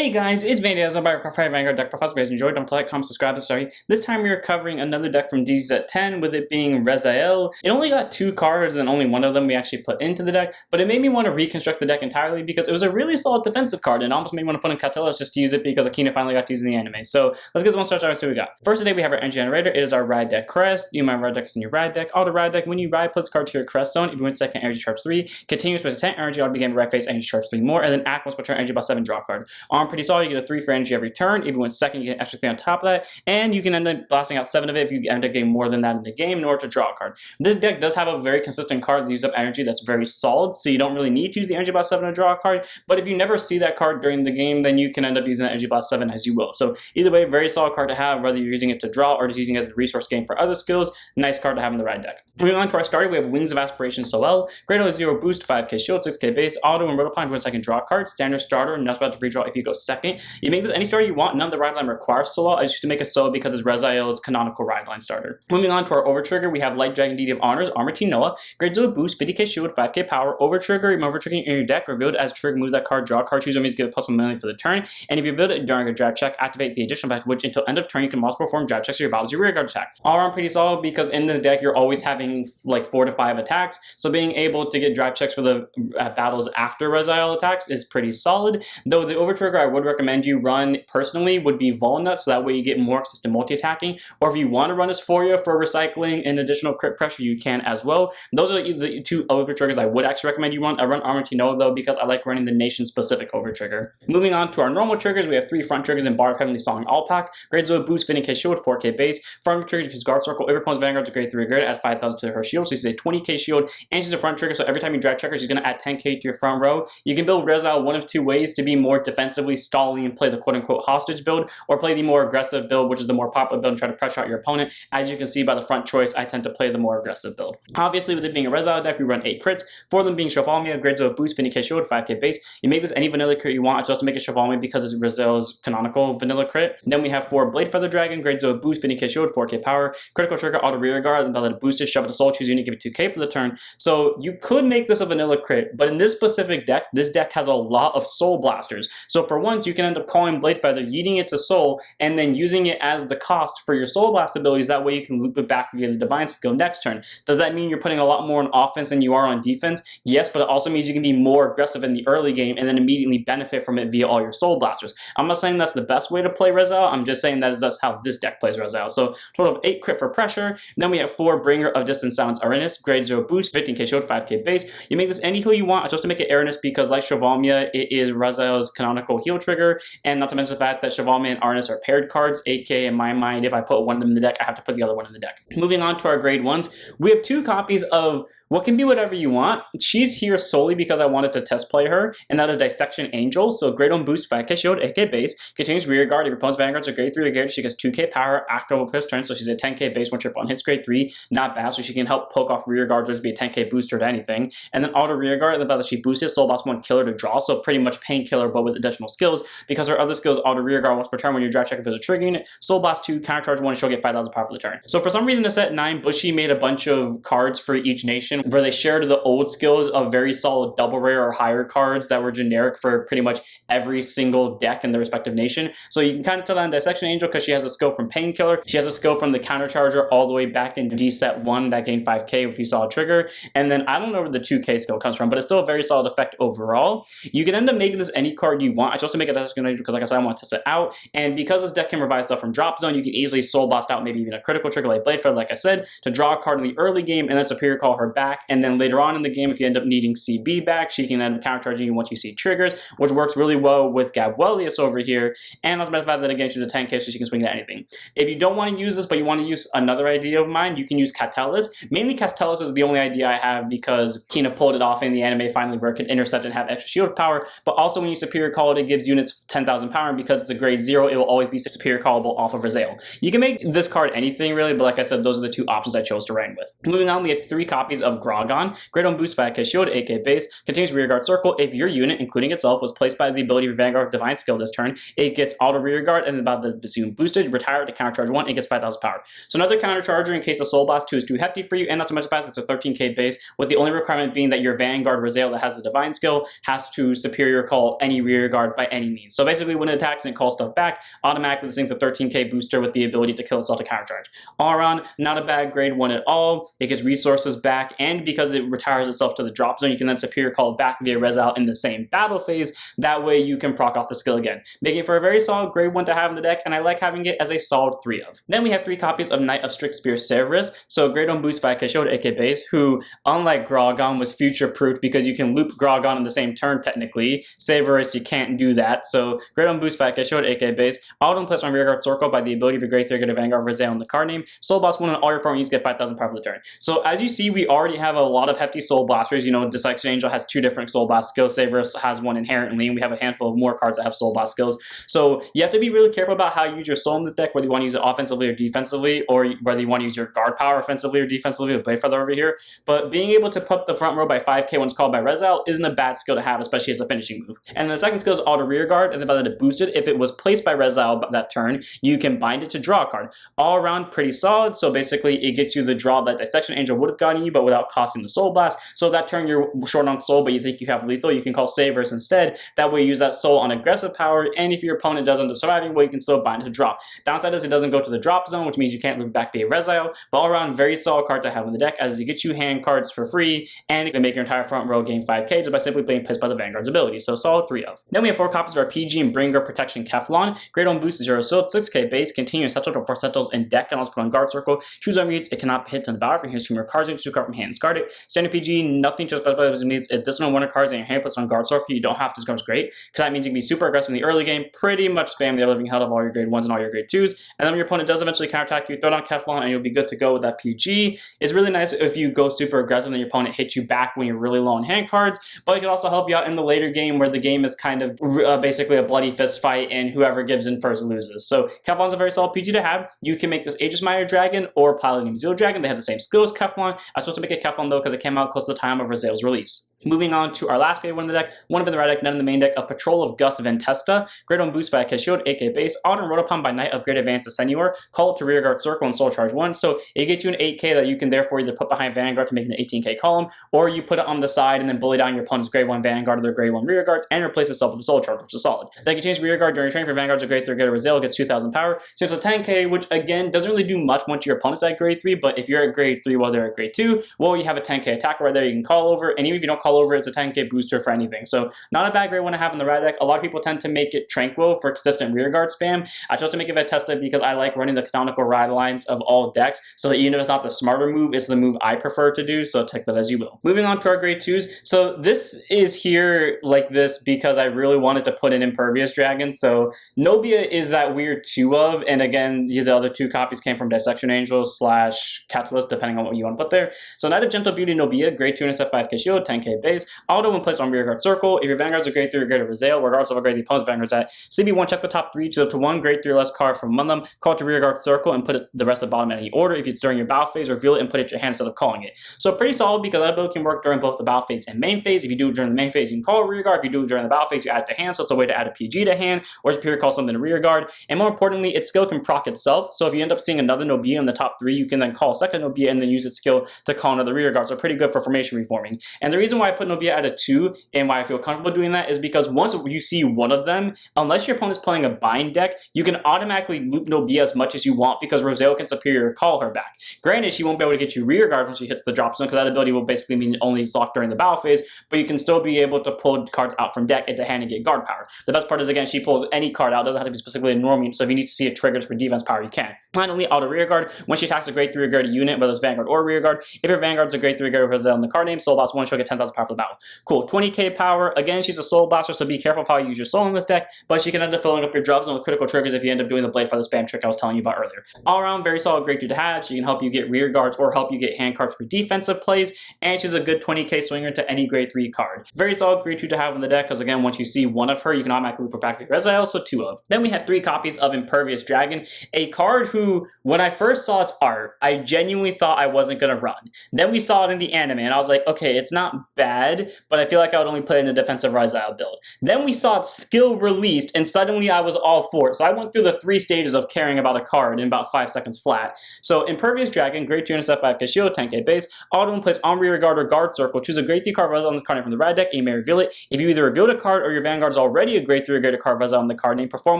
Hey guys, it's Vita. I'm back with Vanguard deck. Professor, guys enjoyed. Don't like, comment, subscribe, and sorry. This time we are covering another deck from DC set 10, with it being Rezael. It only got 2 cards, and only one of them we actually put into the deck, but it made me want to reconstruct the deck entirely because it was a really solid defensive card, and almost made me want to put in Catalyst just to use it because Akina finally got to use in the anime. So let's get the one started and see what we got. First today we have our Energy Generator. It is our Ride deck crest. You might ride decks in your Ride deck. Auto Ride deck, when you ride, puts card to your crest zone. If you win second, energy charge 3. Continues with 10 energy, auto begin right face, energy charge 3 more, and then act once per turn, energy about 7, draw card. Arm pretty solid, you get a 3 for energy every turn. If you win second, you get an extra 3 on top of that, and you can end up blasting out 7 of it if you end up getting more than that in the game in order to draw a card. This deck does have a very consistent card that uses up energy that's very solid, so you don't really need to use the energy about 7 to draw a card, but if you never see that card during the game, then you can end up using that energy about 7 as you will. So either way, very solid card to have, whether you're using it to draw or just using it as a resource gain for other skills. Nice card to have in the Ride deck. Moving on to our starter, we have Wings of Aspiration Soel. Great 0 boost, 5k shield, 6k base, auto and roll upon to 1 second draw card, standard starter, not about to redraw if you go second. You make this any starter you want, none of the ride line requires Soel. I just to make it so because it's Rezael's canonical ride line starter. Moving on to our over trigger, we have Light Dragon Deity of Honors, Armor Team Noah, grade 0 boost, 50k shield, 5k power, over trigger, over triggering in your deck, revealed as trigger, move that card, draw a card, choose enemies, give it +1 million for the turn, and if you build it during a draft check, activate the additional effect, which until end of turn you can also perform draft checks to your battles, your rear guard attack. All around pretty solid because in this deck you're always having like 4 to 5 attacks, so being able to get draft checks for the battles after Rezael attacks is pretty solid, though the over trigger I would recommend you run personally would be Volnut, so that way you get more consistent multi-attacking, or if you want to run this for you for recycling and additional crit pressure, you can as well. Those are the 2 over triggers I would actually recommend you run. I run Armor Tino though because I like running the nation-specific over trigger. Moving on to our normal triggers, we have 3 front triggers in Bar of Heavenly Song and Alpac. Grade 0 boost, 50k shield, 4k base. Front trigger is Guard Circle. Every opponent's Vanguard to grade 3 grid, add 5,000 to her shield, so she's a 20k shield, and she's a front trigger, so every time you drag checker, she's going to add 10k to your front row. You can build Rezael one of 2 ways: to be more defensively stalling and play the quote-unquote hostage build, or play the more aggressive build, which is the more popular build, and try to pressure out your opponent. As you can see by the front choice, I tend to play the more aggressive build. Obviously, with it being a Rezael deck, we run 8 crits, 4 of them being Chevalmia, grade 0 boost, 50k shield, 5k base. You make this any vanilla crit you want. I chose to make it Chevalmia because it's Rezael's canonical vanilla crit. Then we have 4 Blade Feather Dragon, grade 0 boost, 50k shield, 4k power, critical trigger, auto rear guard, and let it boost it, shove it to soul, choose unit, give it 2k for the turn. So you could make this a vanilla crit, but in this specific deck, this deck has a lot of soul blasters. So for once, you can end up calling Blade Feather, yeeting it to soul, and then using it as the cost for your soul blast abilities. That way you can loop it back and get the divine skill next turn. Does that mean you're putting a lot more on offense than you are on defense? Yes, but it also means you can be more aggressive in the early game and then immediately benefit from it via all your soul blasters. I'm not saying that's the best way to play Rezael, I'm just saying that's how this deck plays Rezael. So total of 8 crit for pressure. Then we have 4 Bringer of Distant Sounds Arenas, grade 0 boost, 15k shield, 5k base. You make this any who you want. I chose to make it Arenas because like Chevalmia, it is Rezael's canonical heal trigger, and not to mention the fact that Chevalmia and Arenas are paired cards, aka in my mind, if I put one of them in the deck, I have to put the other one in the deck. Moving on to our grade 1s, we have 2 copies of what can be whatever you want. She's here solely because I wanted to test play her, and that is Dissection Angel. So grade 1 boost, 5k shield, 8k base, continues rear guard. If your opponent's Vanguards are grade 3 to grade, she gets 2k power, active on first turn, so she's a 10k base once your opponent hits grade 3, not bad, so she can help poke off rear guard, just be a 10k booster to anything. And then auto rear guard, the fact that she boosted soul boss 1 killer to draw, so pretty much painkiller but with additional skills, because her other skills auto rear guard once per turn when you're draft checking for the trigger unit, soul blast 2, counter charge 1, and she'll get 5,000 power for the turn. So for some reason in set 9, Bushy made a bunch of cards for each nation where they shared the old skills of very solid double rare or higher cards that were generic for pretty much every single deck in the respective nation. So you can kind of tell that in Dissection Angel because she has a skill from Painkiller, she has a skill from the counter charger all the way back in D set 1 that gained 5k if you saw a trigger, and then I don't know where the 2k skill comes from, but it's still a very solid effect overall. You can end up making this any card you want. I chose to make it Dissection Angel because like I said, I want to test it out, and because this deck can revive stuff from drop zone, you can easily soul blast out maybe even a critical trigger like Blade Feather, like I said, to draw a card in the early game and then superior call her back, and then later on in the game if you end up needing CB back, she can end up counter charging you once you see triggers, which works really well with Gabwelius over here. And as a matter of fact, that again, she's a 10k, so she can swing at anything. If you don't want to use this, but you want to use another idea of mine, you can use Catalyst. Mainly Catalyst is the only idea I have because Kina pulled it off in the anime finally where it can intercept and have extra shield power, but also when you superior call it, it gives units 10,000 power, and because it's a grade 0, it will always be superior callable off of Rezael. You can make this card anything really, but like I said, those are the 2 options I chose to run with. Moving on, we have 3 copies of Grogon, grade 1 boost, 5k shield, 8k base, continues rear guard circle. If your unit, including itself, was placed by the ability of Vanguard Divine Skill this turn, it gets auto rear guard, and about the zoom boosted, retire to counter charge 1, it gets 5,000 power. So another counter charger in case the Soul Blast 2 is too hefty for you, and not to mention the fact that it's a 13k base, with the only requirement being that your Vanguard Rezael that has the Divine Skill has to superior call any rear guard by any means. So basically when it attacks and it calls stuff back, automatically this thing's a 13k booster with the ability to kill itself to countercharge. All around, not a bad grade 1 at all. It gets resources back, and because it retires itself to the drop zone, you can then superior call it back via Rezael in the same battle phase. That way you can proc off the skill again, making it for a very solid grade 1 to have in the deck, and I like having it as a solid 3 of. Then we have 3 copies of Knight of Strict Spear Severus, so grade 1 boost by Kishode AK base, who unlike Grogon was future proof because you can loop Grogon in the same turn technically. Severus you can't do that, so grade 1 boost by Kishode AK base, auto plus on rearguard circle by the ability of your grade 3 get a Vanguard Rezael in the card name, soul boss 1 on all your farm units get 5,000 power for the turn. So as you see, we already have a lot of hefty soul blasters. You know, Dissection Angel has 2 different soul blast skills, Severus has 1 inherently, and we have a handful of more cards that have soul blast skills. So you have to be really careful about how you use your soul in this deck, whether you want to use it offensively or defensively, or whether you want to use your guard power offensively or defensively with Blade Feather over here. But being able to put the front row by 5k when it's called by Rezael isn't a bad skill to have, especially as a finishing move. And the second skill is auto rear guard, and then by the boosted, if it was placed by Rezael that turn, you can bind it to draw a card. All around pretty solid, so basically it gets you the draw that Dissection Angel would have gotten you, but without costing the soul blast. So if that turn you're short on soul, but you think you have lethal, you can call Severus instead. That way you use that soul on aggressive power, and if your opponent does end up surviving, well, you can still bind it to drop. Downside is it doesn't go to the drop zone, which means you can't loop back via Rezael, but all around very solid card to have in the deck, as it gets you hand cards for free, and it can make your entire front row gain 5k just by simply being pissed by the Vanguard's ability. So solid 3 of. Then we have 4 copies of our PG and Bringer Protection Keflon. Grade 1 boost 0 so 6k base, continue essential to 4 settles in deck, and also put on guard circle. Choose on mutes, it cannot hit on the battle from here, stream your cards, and 2 card from hand, discard it. Standard PG, nothing just by it means it doesn't know 1 cards in your hand, puts on guard circle. You don't have to, discard great, because that means you can be super aggressive in the early game, pretty much spam the living hell of all your grade 1s and all your grade 2s, and then when your opponent does eventually counterattack you, throw down Keflon and you'll be good to go with that PG. It's really nice if you go super aggressive and your opponent hits you back when you're really low on hand cards, but it can also help you out in the later game where the game is kind of basically a bloody fist fight and whoever gives in first loses. So Keflon's a very solid PG to have. You can make this Aegis Mire Dragon or Paladin Zeal Dragon. They have the same skill as Keflon. I was supposed to make a Keflon though because it came out close to the time of Rezael's release. Moving on to our last grade 1 in the deck, 1 of in the right deck, none in the main deck, of Patrol of Gus Ventesta, grade 1 boost by Keshiod, AK base, auto and Rotopon by Knight of Great Advance Ascenyor, call it to rearguard circle and soul charge 1, so it gets you an 8k that you can therefore either put behind Vanguard to make an 18k column, or you put it on the side and then bully down your opponent's grade 1 Vanguard or their grade 1 rearguards and replace itself with a soul charge, which is solid. Then you can change rearguard during your turn for Vanguard's a grade 3 Greater Rezael, gets 2000 power, so it's a 10k, which again doesn't really do much once your opponent's at grade 3, but if you're at grade 3 while they're at grade 2, well, you have a 10k attacker right there you can call over, and even if you don't call over, it's a 10k booster for anything. So not a bad grade 1 to have in the right deck. A lot of people tend to make it Tranquil for consistent rearguard spam. I chose to make it Ventesta because I like running the canonical ride lines of all decks, so that even if it's not the smarter move, it's the move I prefer to do, so take that as you will. Moving on to our grade 2s. So this is here like this because I really wanted to put in Impervious Dragon. So Nobia is that weird 2 of, and again, the other 2 copies came from Dissection Angel / Catalyst, depending on what you want to put there. So Knight of Gentle Beauty Nobia, grade 2 and set 5k shield, 10k base, auto when placed on rearguard circle. If your Vanguards are grade 3 or greater Rezael, regardless of what grade the opponent's Vanguard's at, CB1 check the top 3, choose up to 1 grade 3 or less card from among them, call it to rearguard circle, and put it the rest of the bottom in any order. If it's during your battle phase, reveal it and put it to your hand instead of calling it. So pretty solid because that ability can work during both the battle phase and main phase. If you do it during the main phase, you can call it rearguard. If you do it during the battle phase, you add it to hand, so it's a way to add a PG to hand, or superior call something to rearguard. And more importantly, its skill can proc itself, so if you end up seeing another Nobia in the top 3, you can then call a second Nobia and then use its skill to call another rearguard, so pretty good for formation reforming. And the reason why I put Nobia at a 2 and why I feel comfortable doing that is because once you see one of them, unless your opponent's playing a bind deck, you can automatically loop Nobia as much as you want because Rezael can superior call her back. Granted, she won't be able to get you rearguard when she hits the drop zone because that ability will basically mean only it's locked during the battle phase, but you can still be able to pull cards out from deck into hand and get guard power. The best part is, again, she pulls any card out, doesn't have to be specifically a normal, so if you need to see it triggers for defense power, you can. Finally, auto rearguard. When she attacks a grade 3 rearguard unit, whether it's Vanguard or rearguard, if your Vanguard's a grade 3 rearguard Rezael in the card name, soul blast 1, she'll get 10,000 power for the battle. Cool, 20k power. Again, she's a soul blaster, so be careful of how you use your soul in this deck, but she can end up filling up your drop zone with critical triggers if you end up doing the blade for the spam trick I was telling you about earlier. All around, very solid grade 2 to have. She can help you get rear guards or help you get hand cards for defensive plays, and she's a good 20k swinger to any grade 3 card. Very solid grade 2 to have in the deck, because again, once you see one of her, you can automatically loop her back to Rezael, so 2 of. Then we have 3 copies of Impervious Dragon, a card who, when I first saw its art, I genuinely thought I wasn't going to run. Then we saw it in the anime, and I was like, okay, it's not bad. bad, but I feel like I would only play in a defensive Rezael build. Then we saw its skill released, and suddenly I was all for it. So I went through the 3 stages of caring about a card in about 5 seconds flat. So Impervious Dragon, grade 2 intercept 5k shield, 10k base, auto when placed on rear guard or guard circle, choose a grade 3 card Rezael on this card name from the rad deck, and you may reveal it. If you either revealed a card or your Vanguard is already a grade 3 or greater card Rezael on the card name, perform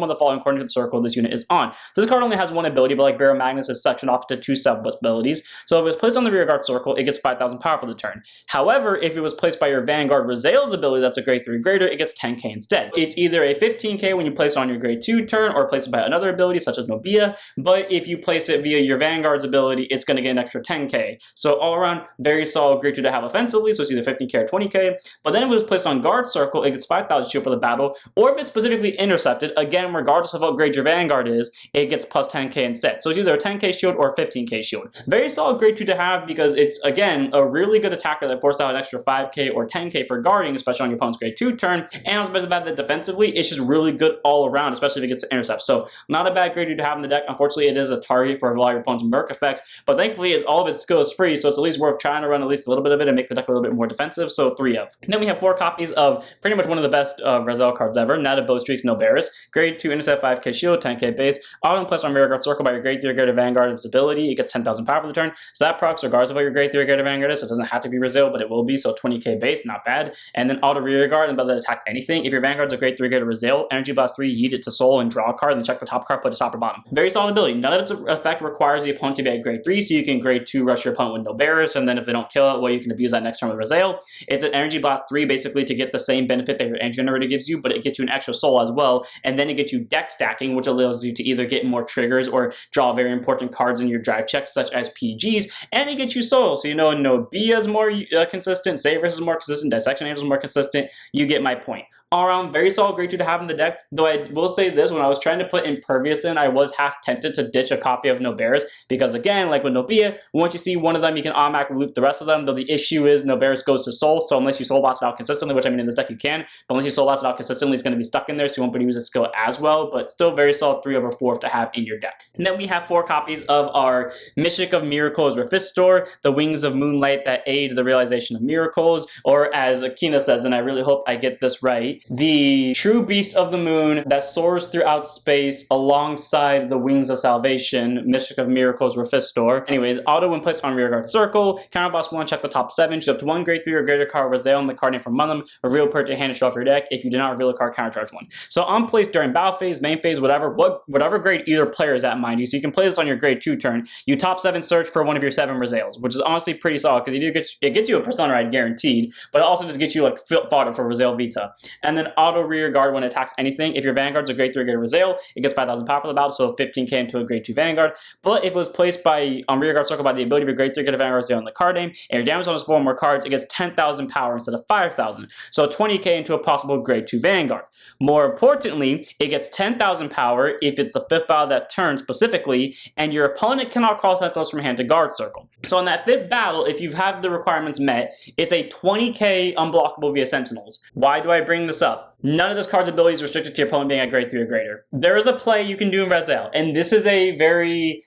one of the following according to the circle this unit is on. So this card only has one ability, but like Barrow Magnus is sectioned off to 2 sub-abilities. So if it was placed on the rear guard circle, it gets 5,000 power for the turn. However, if it was placed by your Vanguard Rezael's ability that's a grade 3 or greater, it gets 10k instead. It's either a 15k when you place it on your grade 2 turn, or place it by another ability such as Nobia, but if you place it via your Vanguard's ability, it's going to get an extra 10k. So all around, very solid grade 2 to have offensively, so it's either 15k or 20k. But then if it was placed on guard circle, it gets 5,000 shield for the battle, or if it's specifically intercepted, again, regardless of what grade your Vanguard is, it gets plus 10k instead. So it's either a 10k shield or a 15k shield. Very solid grade 2 to have because it's, again, a really good attacker that forces out an extra 5k or 10k for guarding, especially on your opponent's grade 2 turn. And on the bad that defensively, it's just really good all around, especially if it gets to intercept. So not a bad grade 2 to have in the deck. Unfortunately, it is a target for a lot of your opponent's merc effects, but thankfully, all of its skill is free, so it's at least worth trying to run at least a little bit of it and make the deck a little bit more defensive. So 3 of. And then we have 4 copies of pretty much one of the best Rezael cards ever, Knight of Bowstreaks Nilberis, grade 2 intercept 5k shield, 10k base, auto plus on rear guard circle by your grade 3 or greater Vanguard's ability. It gets 10,000 power for the turn. So that procs regardless of what your grade 3 or greater Vanguard is. So it doesn't have to be Rezael, but it will be. So 20k base, not bad. And then auto rear guard and ability to attack anything. If your Vanguard's a grade 3 or greater Rezael, energy blast 3, yeet it to soul and draw a card, and then check the top card, put it top or bottom. Very solid ability. None of its effect requires the opponent to be at grade 3, so you can grade 2 rush your opponent with Nilberis, and then if they don't kill it, well, you can abuse that next turn with Rezael. It's an energy blast 3 basically to get the same benefit that your energy generator gives you, but it gets you an extra soul as well, and then it gets you deck stacking, which allows you to either get more triggers or draw very important cards in your drive checks, such as PGs, and it gets you soul. So you know, Nobia is more consistent, Savers is more consistent, Dissection Angel is more consistent. You get my point. All around, very solid grade 2 to have in the deck, though I will say this, when I was trying to put Impervious in, I was half tempted to ditch a copy of Nilberis, because again, like with Nobia, once you see one of them, you can automatically loop the rest of them, though the issue is Nilberis goes to soul, so unless you soul blast it out consistently, which I mean in this deck you can, but unless you soul blast it out consistently, it's going to be stuck in there, so you won't be able to use its skill as well, but still very solid 3/4 to have in your deck. And then we have 4 copies of our Mystic of Miracles Rafistor, the Wings of Moonlight that aid the realization of miracles, or as Akina says, and I really hope I get this right, the true beast of the moon that soars throughout space alongside the wings of salvation, Mystic of Miracles Rafistor. Anyways, auto when placed on rearguard circle, counter boss 1, check the top 7, choose up to 1 grade 3 or greater card Rezael on the card name from among them, reveal per to hand and show off your deck. If you do not reveal a card, counter charge 1. So on place during battle phase, main phase, whatever grade either player is at, mind you, so you can play this on your grade 2 turn, you top 7 search for one of your 7 Rezaels, which is honestly pretty solid because it gets you a Persona Ride guaranteed, but it also just gets you like fodder for Rezael Vita. And then auto rear guard when it attacks anything. If your Vanguard's a grade 3 or greater Rezael, it gets 5,000 power for the battle, so 15k into a grade 2 Vanguard. But if it was placed on rear guard circle by the ability of your grade 3 or greater Vanguard Rezael on the card name, and your damage on those 4 more cards, it gets 10,000 power instead of 5,000. So 20k into a possible grade 2 Vanguard. More importantly, it gets 10,000 power if it's the 5th battle that turn specifically, and your opponent cannot call Sentinels from hand to guard circle. So on that 5th battle, if you have the requirements met, it's a 20k unblockable via Sentinels. Why do I bring this up? None of this card's ability is restricted to your opponent being at grade 3 or greater. There is a play you can do in Rezael, and this is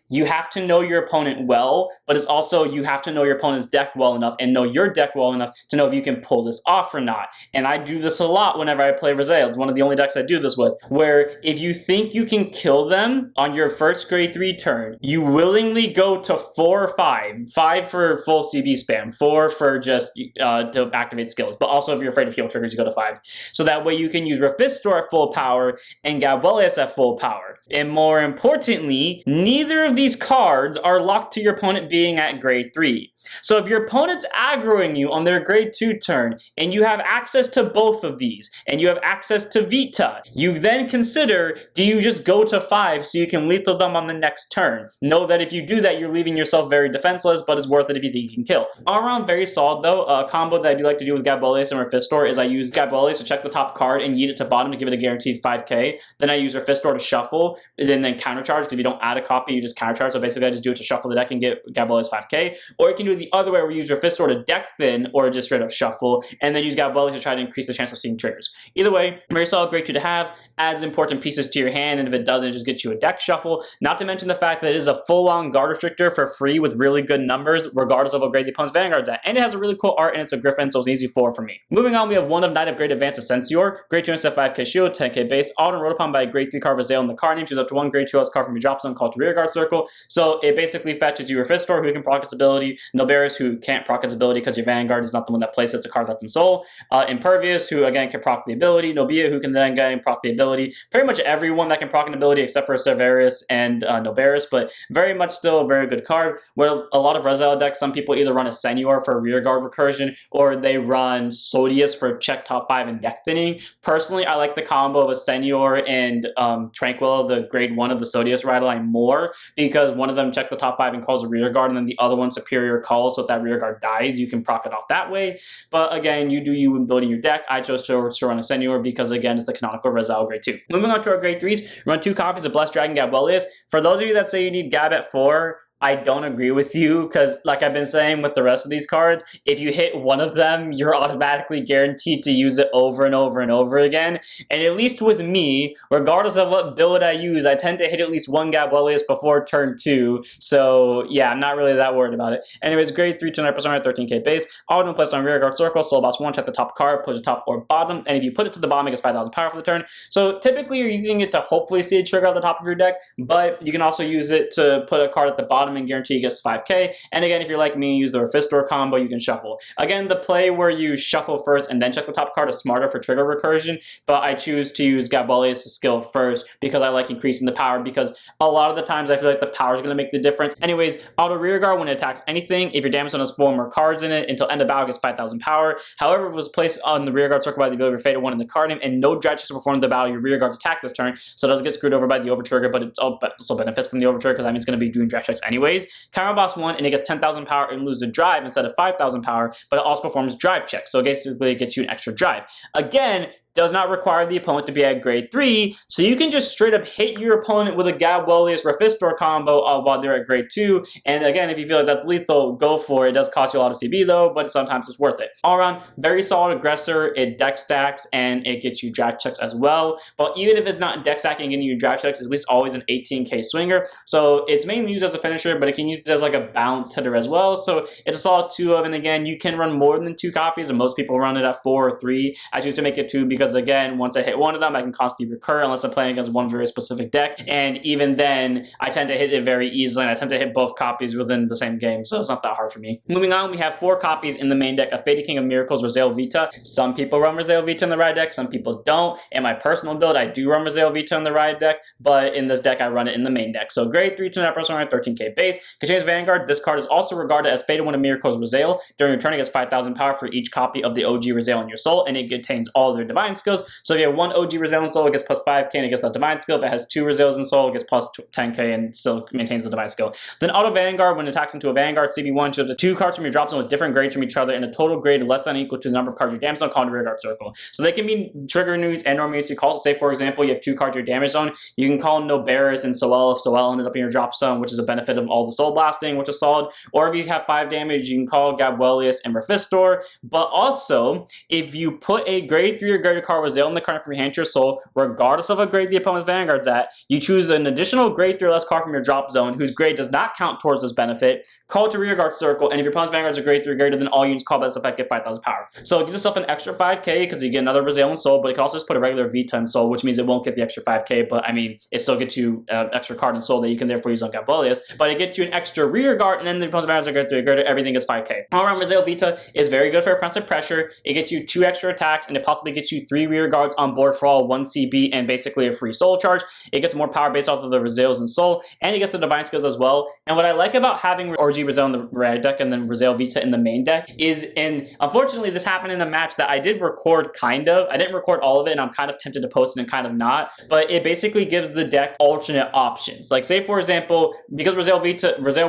you have to know your opponent well, but it's also you have to know your opponent's deck well enough and know your deck well enough to know if you can pull this off or not. And I do this a lot whenever I play Rezael. It's one of the only decks I do this with, where if you think you can kill them on your first grade 3 turn, you willingly go to 4 or 5. 5 for full CB spam, 4 for just to activate skills, but also if you're afraid of heal triggers, you go to 5. So that way you can use Rafistor at full power and Gabwelius at full power. And more importantly, neither of these cards are locked to your opponent being at grade 3. So if your opponent's aggroing you on their grade 2 turn, and you have access to both of these, and you have access to Vita, you then consider, do you just go to 5 so you can lethal them on the next turn? Know that if you do that, you're leaving yourself very defenseless, but it's worth it if you think you can kill. All around very solid though. A combo that I do like to do with Gabwelius and Rafistor is I use Gabwelius to check the top card and yeet it to bottom to give it a guaranteed 5k. Then I use Rafistor to shuffle, and then countercharge. If you don't add a copy, you just countercharge. So basically I just do it to shuffle the deck and get Gabwelius 5k. Or you can do do the other way where you use Rafistor to deck thin or just straight up shuffle, and then use Gabwelius to try to increase the chance of seeing triggers. Either way, very solid grade 2 to have, adds important pieces to your hand, and if it doesn't, it just gets you a deck shuffle. Not to mention the fact that it is a full-on guard restrictor for free with really good numbers, regardless of what grade the opponent's Vanguard's at. And it has a really cool art, and it's a Griffin, so it's an easy 4 for me. Moving on, we have one of Knight of Great Advance Ascensior, grade 2 instead 5k shield, 10k base, auto rolled upon by a grade 3 card Rezael in the card name, choose up to one grade 2 less card from your drop zone called to rear guard circle. So it basically fetches you Rafistor, who can proc its ability, Nilberis, who can't proc its ability because your Vanguard is not the one that plays it's a card that's in soul, Impervious, who again can proc the ability, Nobia, who can then again proc the ability, pretty much everyone that can proc an ability except for Severus and Nilberis, but very much still a very good card. Where a lot of Rezael decks, some people either run a Sentinel for rear guard recursion, or they run Sodius for check top 5 and deck thinning. Personally, I like the combo of a Sentinel and Tranquil, the grade 1 of the Sodius ride line, more, because one of them checks the top 5 and calls a rear guard, and then the other one superior calls, so if that rear guard dies, you can proc it off that way. But again, you do you in building your deck. I chose to run a Sentinel because again, it's the canonical Rezael grade 2. Moving on to our grade 3s, run 2 copies of Blessed Dragon Gabwelius. For those of you that say you need Gab at 4, I don't agree with you, because like I've been saying with the rest of these cards, if you hit one of them, you're automatically guaranteed to use it over and over and over again. And at least with me, regardless of what build I use, I tend to hit at least one Gabwelius before turn 2. So yeah, I'm not really that worried about it. Anyways, grade 3 to 9% 13k base, auto placed on rear guard circle, soul boss 1, check the top card, put it top or bottom, and if you put it to the bottom, it gets 5,000 power for the turn. So typically you're using it to hopefully see a trigger at the top of your deck, but you can also use it to put a card at the bottom and guarantee it gets 5k. And again, if you're like me, use the Rafistor combo, you can shuffle. Again, the play where you shuffle first and then check the top card is smarter for trigger recursion, but I choose to use Gabwelius' skill first because I like increasing the power, because a lot of the times I feel like the power is going to make the difference. Anyways, auto rear guard when it attacks anything, if your damage zone has 4 more cards in it, until end of battle gets 5,000 power. However, if it was placed on the rear guard circle by the ability of your fated one in the card name, and no draft checks are performed in the battle, your rear guard's attack this turn, so it doesn't get screwed over by the over trigger, but it also benefits from the over trigger because that means it's going to be doing draft checks anyways. Counter boss 1, and it gets 10,000 power and loses drive instead of 5,000 power, but it also performs drive checks, so basically it gets you an extra drive. Again, does not require the opponent to be at grade 3, so you can just straight up hit your opponent with a Gabwelius Rafistor combo while they're at grade 2, and again, if you feel like that's lethal, go for it. It does cost you a lot of CB though, but sometimes it's worth it. All around, very solid aggressor, it deck stacks, and it gets you draft checks as well, but even if it's not deck stacking and getting you draft checks, it's at least always an 18k swinger, so it's mainly used as a finisher, but it can use it as like a balance hitter as well, so it's a solid 2 of, and again, you can run more than 2 copies, and most people run it at 4 or 3. I choose to make it 2 because again, once I hit one of them, I can constantly recur unless I'm playing against one very specific deck, and even then, I tend to hit it very easily, and I tend to hit both copies within the same game, so it's not that hard for me. Moving on, we have 4 copies in the main deck of Fated King of Miracles, Rezael Vita. Some people run Rezael Vita in the ride deck, some people don't. In my personal build, I do run Rezael Vita in the ride deck, but in this deck, I run it in the main deck. So grade 3 to 9% 13k base. Contains Vanguard. This card is also regarded as Fated One of Miracles Rezael. During your turn, it gets 5,000 power for each copy of the OG Rezael in your soul, and it contains all their divine skills. So if you have one OG Rezael in soul, it gets plus 5k and it gets that divine skill. If it has 2 Rezaels in soul, it gets plus 10k and still maintains the divine skill. Then auto Vanguard, when it attacks into a Vanguard, CB1 shows the 2 cards from your drop zone with different grades from each other and a total grade less than or equal to the number of cards your damage zone called in the rear guard circle. So they can be trigger news and or immunity calls. Say for example, you have 2 cards your damage zone, you can call Nilberis and Soel if Soel ended up in your drop zone, which is a benefit of all the soul blasting, which is solid. Or if you have 5 damage, you can call Gabwelius and Rafistor. But also, if you put a grade 3 or greater card Rezael in the card from your hand to your soul, regardless of what grade the opponent's Vanguard's at, you choose an additional grade 3 or less card from your drop zone whose grade does not count towards this benefit, call it to rear guard circle, and if your opponent's Vanguard's a grade 3 or greater, then all units called by this effect get 5,000 power. So it gives yourself an extra 5k because you get another Rezael in soul, but it can also just put a regular Vita in soul, which means it won't get the extra 5k, but I mean, it still gets you an extra card in soul that you can therefore use on Gabwelius, but it gets you an extra rear guard, and then the opponent's Vanguard's a grade 3 or greater, everything gets 5k. All around, Rezael Vita is very good for offensive pressure. It gets you 2 extra attacks, and it possibly gets you 3 rear guards on board for all 1 CB and basically a free soul charge. It gets more power based off of the Rezaels in soul, and it gets the divine skills as well. And what I like about having RG Rezael in the rare deck and then Rezael Vita in the main deck is, and unfortunately this happened in a match that I did record kind of. I didn't record all of it, and I'm kind of tempted to post it and kind of not, but it basically gives the deck alternate options. Like say for example, because Rezael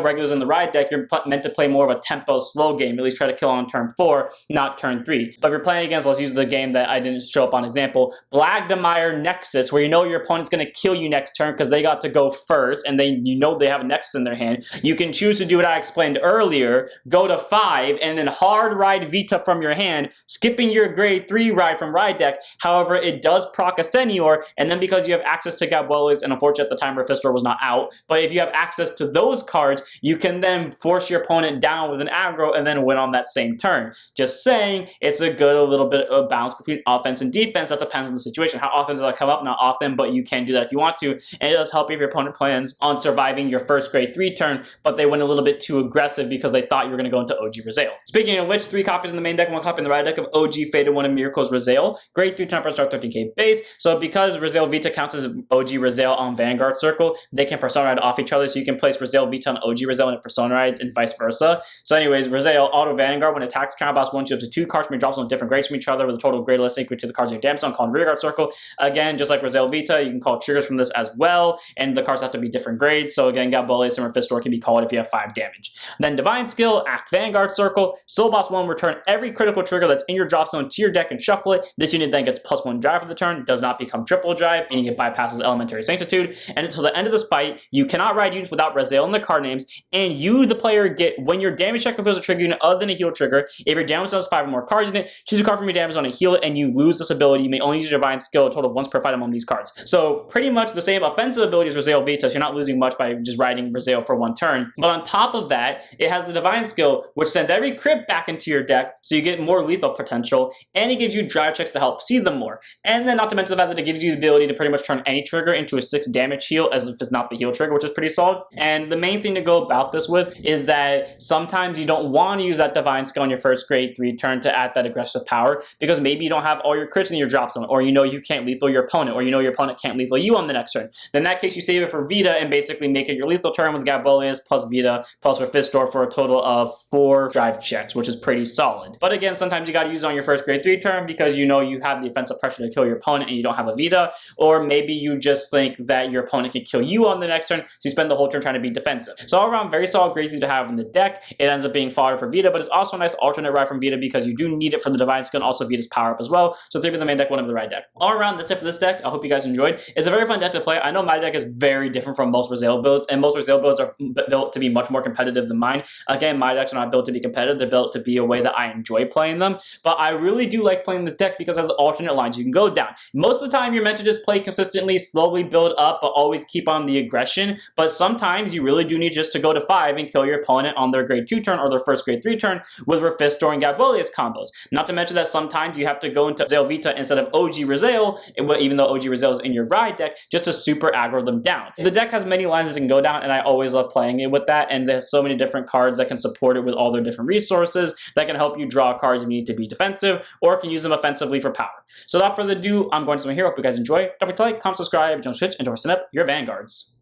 regulars in the ride deck, you're meant to play more of a tempo slow game, at least try to kill on turn 4, not turn 3. But if you're playing against, let's use the game that I didn't show up on example. Blagdemeyer Nexus, where you know your opponent's going to kill you next turn because they got to go first, and you know they have a Nexus in their hand. You can choose to do what I explained earlier, go to 5, and then hard ride Vita from your hand, skipping your grade 3 ride from ride deck. However, it does proc a Senior, and then because you have access to Gabwelius, and unfortunately at the time Rafistor was not out, but if you have access to those cards, you can then force your opponent down with an aggro and then win on that same turn. Just saying, it's a good little bit of balance between offense and defense. That depends on the situation. How often does that come up? Not often, but you can do that if you want to, and it does help if your opponent plans on surviving your first grade 3 turn, but they went a little bit too aggressive because they thought you were going to go into OG Rezael. Speaking of which, 3 copies in the main deck, 1 copy in the ride deck of OG Faded 1 of Miracles Rezael. Grade 3 turn start 13k base, so because Rezael Vita counts as OG Rezael on Vanguard Circle, they can Persona Ride off each other, so you can place Rezael Vita on OG Rezael and it Persona Rides and vice versa. So anyways, Rezael Auto Vanguard, when it attacks counter boss 1, you have to 2 cards from your drop zone different grades from each other with a total grade less equal to the cards in your damage zone called Rearguard Circle. Again, just like Rezael Vita, you can call triggers from this as well, and the cards have to be different grades. So again, Gabwelius and Rafistor can be called if you have 5 damage. Then Divine Skill, Act Vanguard Circle, Soul Boss 1, return every critical trigger that's in your drop zone to your deck and shuffle it. This unit then gets +1 drive for the turn, does not become triple drive, and it bypasses Elementary Sanctitude. And until the end of this fight, you cannot ride units without Rezael in the card names, and you, the player, get when your damage check reveals a trigger unit other than a heal trigger. If your damage zone has 5 or more cards in it, choose a card from your damage zone and heal it, and you lose this ability. You may only use your Divine Skill a total of once per fight among these cards. So pretty much the same offensive ability as Rezael Vita, so you're not losing much by just riding Rezael for 1 turn. But on top of that, it has the Divine Skill, which sends every crit back into your deck, so you get more lethal potential, and it gives you drive checks to help see them more. And then not to mention the fact that it gives you the ability to pretty much turn any trigger into a 6 damage heal as if it's not the heal trigger, which is pretty solid. And the main thing to go about this with is that sometimes you don't want to use that Divine Skill on your first grade 3 turn to add that aggressive power, because maybe you don't have all your crits in your drop zone, or you know you can't lethal your opponent, or you know your opponent can't lethal you on the next turn. Then in that case, you save it for Vita and basically make it your lethal turn with Gabwelius plus Vita plus Rafistor for a total of 4 drive checks, which is pretty solid. But again, sometimes you got to use it on your first grade 3 turn because you know you have the offensive pressure to kill your opponent and you don't have a Vita, or maybe you just think that your opponent can kill you on the next turn, so you spend the whole turn trying to be defensive. So all around, very solid grade 3 to have in the deck. It ends up being fodder for Vita, but it's also a nice alternate ride from Vita because you do need it for the Divine Skill and also Vita's power up as well. So 3 for the main deck, 1 of the ride deck. All around, that's it for this deck. I hope you guys enjoyed. It's a very fun deck to play. I know my deck is very different from most Rezael builds, and most Rezael builds are built to be much more competitive than mine. Again, my decks are not built to be competitive. They're built to be a way that I enjoy playing them, but I really do like playing this deck because it has alternate lines you can go down. Most of the time, you're meant to just play consistently, slowly build up, but always keep on the aggression, but sometimes you really do need just to go to 5 and kill your opponent on their grade 2 turn or their first grade 3 turn with Rafistor and Gabwelius combos. Not to mention that sometimes you have to go into Rezael Vita instead of OG Rezael, even though OG Rezael is in your ride deck, just to super aggro them down. The deck has many lines that can go down, and I always love playing it with that, and there's so many different cards that can support it with all their different resources that can help you draw cards if you need to be defensive, or can use them offensively for power. So without further ado, I'm going to here. Hope you guys enjoy. Don't forget to like, comment, subscribe, join Twitch, and don't forget to sign up your Vanguards.